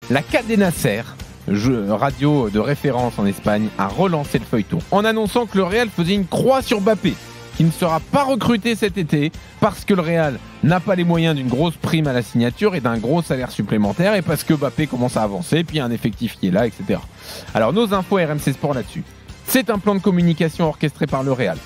La Cadena Ser, radio de référence en Espagne, a relancé le feuilleton en annonçant que le Real faisait une croix sur Mbappé, qui ne sera pas recruté cet été parce que le Real n'a pas les moyens d'une grosse prime à la signature et d'un gros salaire supplémentaire, et parce que Mbappé commence à avancer, puis il y a un effectif qui est là, etc. Alors nos infos RMC Sport là-dessus. C'est un plan de communication orchestré par le Real.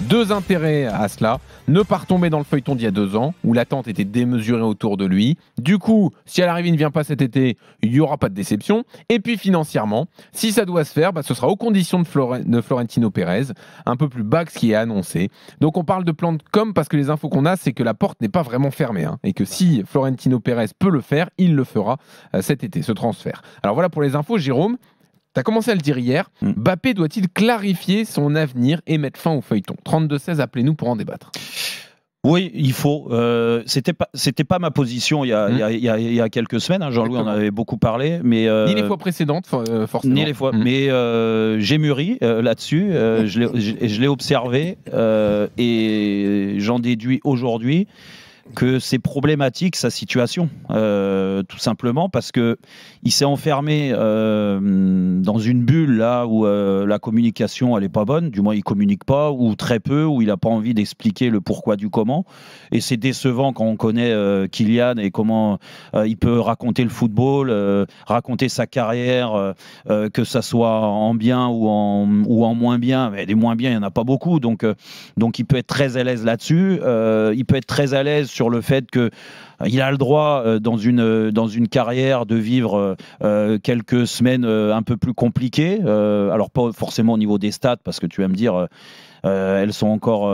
2 intérêts à cela: ne pas retomber dans le feuilleton d'il y a 2 ans où l'attente était démesurée autour de lui. Du coup, si à l'arrivée il ne vient pas cet été, il n'y aura pas de déception. Et puis financièrement, si ça doit se faire, ce sera aux conditions de Florentino Pérez, un peu plus bas que ce qui est annoncé. Donc on parle de plan de com parce que les infos qu'on a, c'est que la porte n'est pas vraiment fermée, et que si Florentino Pérez peut le faire, il le fera cet été, ce transfert. Alors voilà pour les infos. Jérôme, tu as commencé à le dire hier, Mbappé doit-il clarifier son avenir et mettre fin au feuilleton? 32-16, appelez-nous pour en débattre. Oui, il faut. C'était pas ma position il y a quelques semaines. Jean-Louis en avait beaucoup parlé, mais ni les fois précédentes, forcément. Ni les fois. Mais j'ai mûri là-dessus. Je l'ai observé et j'en déduis aujourd'hui que c'est problématique sa situation, tout simplement parce que il s'est enfermé dans une bulle là où la communication elle est pas bonne, du moins il communique pas ou très peu, où il a pas envie d'expliquer le pourquoi du comment, et c'est décevant quand on connaît Kylian et comment il peut raconter le football, raconter sa carrière, que ça soit en bien ou en moins bien. Mais des moins bien il y en a pas beaucoup, donc il peut être très à l'aise là-dessus, il peut être très à l'aise sur le fait que il a le droit dans une carrière de vivre quelques semaines un peu plus compliquées, alors pas forcément au niveau des stats, parce que tu vas me dire elles sont encore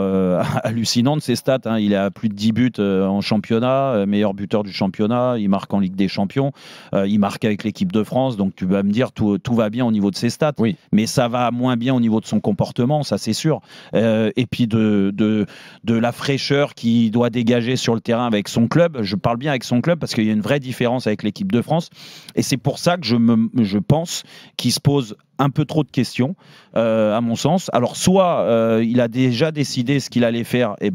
hallucinantes ces stats, il a plus de 10 buts en championnat, meilleur buteur du championnat, il marque en Ligue des Champions, il marque avec l'équipe de France, donc tu vas me dire tout va bien au niveau de ses stats, oui. Mais ça va moins bien au niveau de son comportement, ça c'est sûr, et puis de la fraîcheur qu'il doit dégager sur le terrain avec son club. Je parle bien avec son club parce qu'il y a une vraie différence avec l'équipe de France, et c'est pour ça que je pense qu'il se pose un peu trop de questions, à mon sens. Alors, soit il a déjà décidé ce qu'il allait faire, et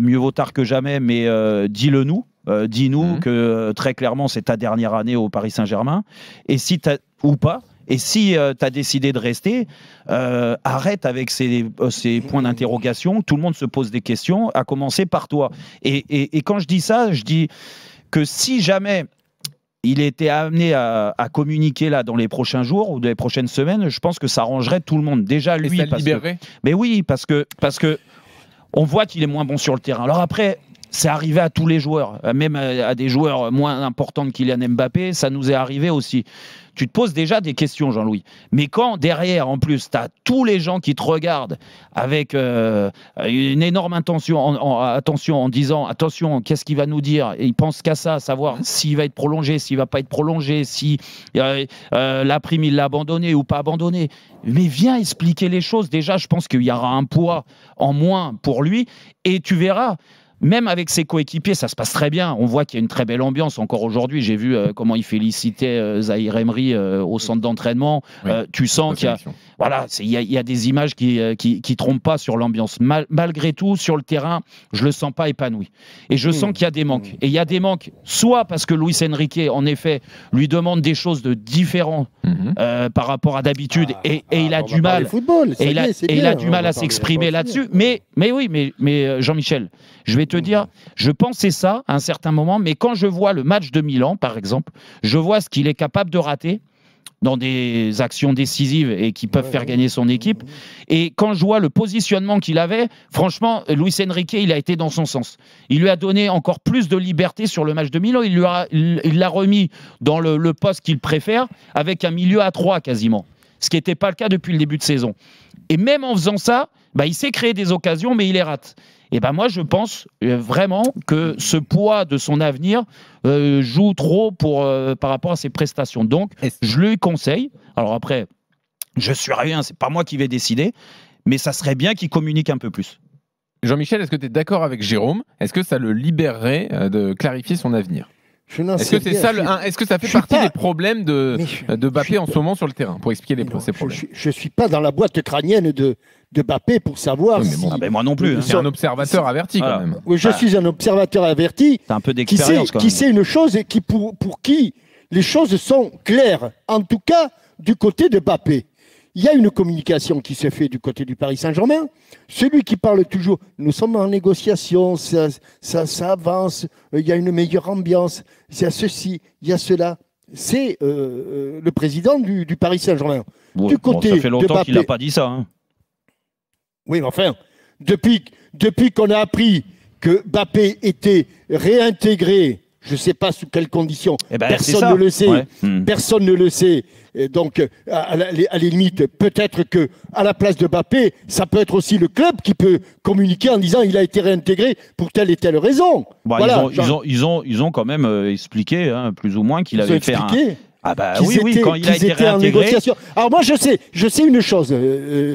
mieux vaut tard que jamais, mais dis-le nous. Dis-nous que très clairement, c'est ta dernière année au Paris Saint-Germain. Et si ou pas. Et si tu as décidé de rester, arrête avec ces points d'interrogation. Tout le monde se pose des questions, à commencer par toi. Et quand je dis ça, je dis que si jamais il était amené à communiquer là dans les prochains jours ou dans les prochaines semaines, je pense que ça arrangerait tout le monde. Déjà lui, et ça libérerait. Mais oui, parce que on voit qu'il est moins bon sur le terrain. Alors après, c'est arrivé à tous les joueurs, même à des joueurs moins importants que Kylian Mbappé, ça nous est arrivé aussi. Tu te poses déjà des questions, Jean-Louis. Mais quand derrière, en plus, tu as tous les gens qui te regardent avec une énorme attention en disant attention, qu'est-ce qu'il va nous dire? Et ils pensent qu'à ça, savoir s'il va être prolongé, s'il va pas être prolongé, si la prime il l'a abandonné ou pas abandonné. Mais viens expliquer les choses. Déjà, je pense qu'il y aura un poids en moins pour lui, et tu verras. Même avec ses coéquipiers, ça se passe très bien. On voit qu'il y a une très belle ambiance. Encore aujourd'hui, j'ai vu comment il félicitait Zahir Emery au centre d'entraînement. Oui, tu sens qu'il y a des images qui trompent pas sur l'ambiance. Malgré tout, sur le terrain, je le sens pas épanoui. Et je sens qu'il y a des manques. Et il y a des manques, soit parce que Luis Enrique, en effet, lui demande des choses de différentes par rapport à d'habitude, et il a du mal. Il a du mal à s'exprimer là-dessus. Mais Jean-Michel, je vais te dire, je pensais ça à un certain moment, mais quand je vois le match de Milan, par exemple, je vois ce qu'il est capable de rater dans des actions décisives et qui peuvent faire gagner son équipe. Et quand je vois le positionnement qu'il avait, franchement, Luis Enrique, il a été dans son sens. Il lui a donné encore plus de liberté sur le match de Milan. Il l'a remis dans le poste qu'il préfère, avec un milieu à 3 quasiment. Ce qui n'était pas le cas depuis le début de saison. Et même en faisant ça, il s'est créé des occasions, mais il les rate. Et moi, je pense vraiment que ce poids de son avenir joue trop par rapport à ses prestations. Donc, je lui conseille. Alors après, je suis rien, c'est pas moi qui vais décider, mais ça serait bien qu'il communique un peu plus. Jean-Michel, est-ce que tu es d'accord avec Jérôme? Est-ce que ça le libérerait de clarifier son avenir? Est-ce que ça fait partie des problèmes de Mbappé en ce moment sur le terrain, pour expliquer ces problèmes? Je ne suis pas dans la boîte crânienne de Mbappé pour savoir moi non plus. C'est un observateur averti quand même. Oui, je suis un observateur averti un peu d'expérience, qui sait une chose et qui les choses sont claires, en tout cas du côté de Mbappé. Il y a une communication qui se fait du côté du Paris Saint-Germain. Celui qui parle toujours, nous sommes en négociation, ça avance, il y a une meilleure ambiance, il y a ceci, il y a cela. C'est le président du Paris Saint-Germain. Ouais, Du côté ça fait de longtemps qu'il n'a Mbappé. pas dit ça. Hein. Oui, mais enfin, depuis qu'on a appris que Mbappé était réintégré, je ne sais pas sous quelles conditions, Eh ben, c'est personne ça. ne le sait. Ouais. Personne ne le sait. Et donc, à la limite, peut-être que à la place de Mbappé, ça peut être aussi le club qui peut communiquer en disant il a été réintégré pour telle et telle raison. Bah, Voilà, ils ont quand même expliqué, hein, plus ou moins, qu'il ils ont avait fait un. expliqué Ah bah qu'ils oui, étaient, quand il a qu'ils été étaient en réintégré. négociation. Alors moi, je sais une chose,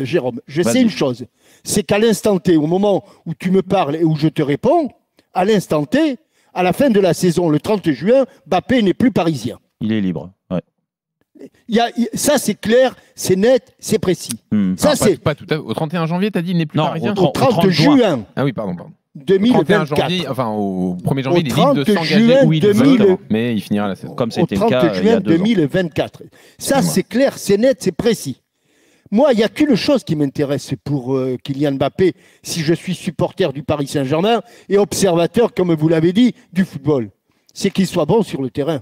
Jérôme. Je sais Vas-y. une chose. C'est qu'à l'instant T, au moment où tu me parles et où je te réponds, à l'instant T, à la fin de la saison, le 30 juin, Mbappé n'est plus parisien. Il est libre. Ouais. Ça, c'est clair, c'est net, c'est précis. Ça, Alors, c'est pas tout à fait. Au 31 janvier, t'as dit il n'est plus Non, parisien au au 30 30 juin Ah oui, pardon. Au 31 2024. janvier, enfin au 1er janvier, il est libre 30 de s'engager juin où il veut, 2000. mais il finira la saison. Comme Au c'était le 30 cas il y juin a 2 ans. 2024. Ça, c'est clair, c'est net, c'est précis. Moi, il n'y a qu'une chose qui m'intéresse pour Kylian Mbappé, si je suis supporter du Paris Saint-Germain et observateur, comme vous l'avez dit, du football. C'est qu'il soit bon sur le terrain.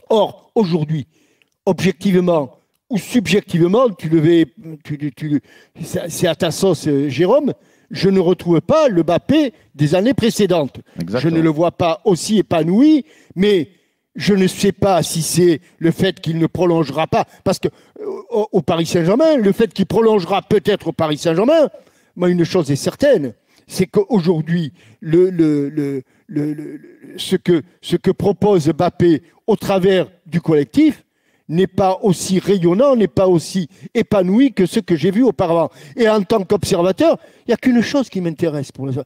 Or, aujourd'hui, objectivement ou subjectivement, c'est à ta sauce, Jérôme, je ne retrouve pas le Mbappé des années précédentes. Exactement. Je ne le vois pas aussi épanoui, mais je ne sais pas si c'est le fait qu'il ne prolongera pas, parce que au Paris Saint-Germain, le fait qu'il prolongera peut-être au Paris Saint-Germain, moi une chose est certaine, c'est qu'aujourd'hui, ce que propose Mbappé au travers du collectif n'est pas aussi rayonnant, n'est pas aussi épanoui que ce que j'ai vu auparavant. Et en tant qu'observateur, il n'y a qu'une chose qui m'intéresse pour l'instant.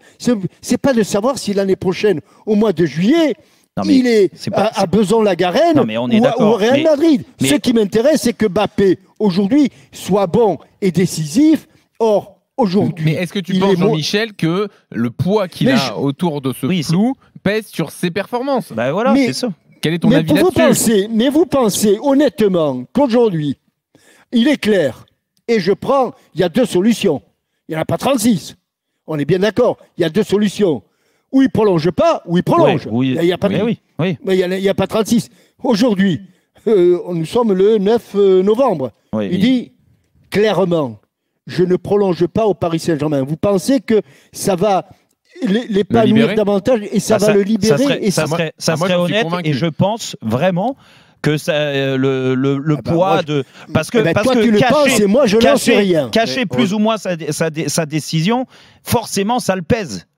C'est pas de savoir si l'année prochaine, au mois de juillet, Non, mais il est c'est pas- à Besançon-la-Garenne Non, mais on est ou d'accord, au Real mais- Madrid. mais- Ce qui m'intéresse, c'est que Mbappé, aujourd'hui, soit bon et décisif. Or, aujourd'hui, Mais est-ce que tu il penses, est mo- Jean-Michel, que le poids qu'il Mais a autour de ce Oui, flou pèse sur ses performances? Bah voilà, Mais- c'est ça. Quel est ton mais avis vous là-dessus? vous pensez honnêtement qu'aujourd'hui, il est clair, et il y a deux solutions. Il n'y en a pas 36. On est bien d'accord. Il y a deux solutions. Ou il ne prolonge pas, ou il prolonge. Ouais, oui, Il n'y a pas de- oui, oui. Mais il n'y a pas 36. Aujourd'hui, nous sommes le 9 novembre. Oui, Il dit clairement, je ne prolonge pas au Paris Saint-Germain. Vous pensez que ça va l'épanouir libérer davantage et ça va le libérer ça moi, serait j'en suis honnête convaincu. et je pense vraiment que ça, le Ah bah, poids moi, de parce que Eh ben, parce toi, que tu le penses et moi, je n'en sais rien. cacher plus ou moins sa décision, forcément ça le pèse.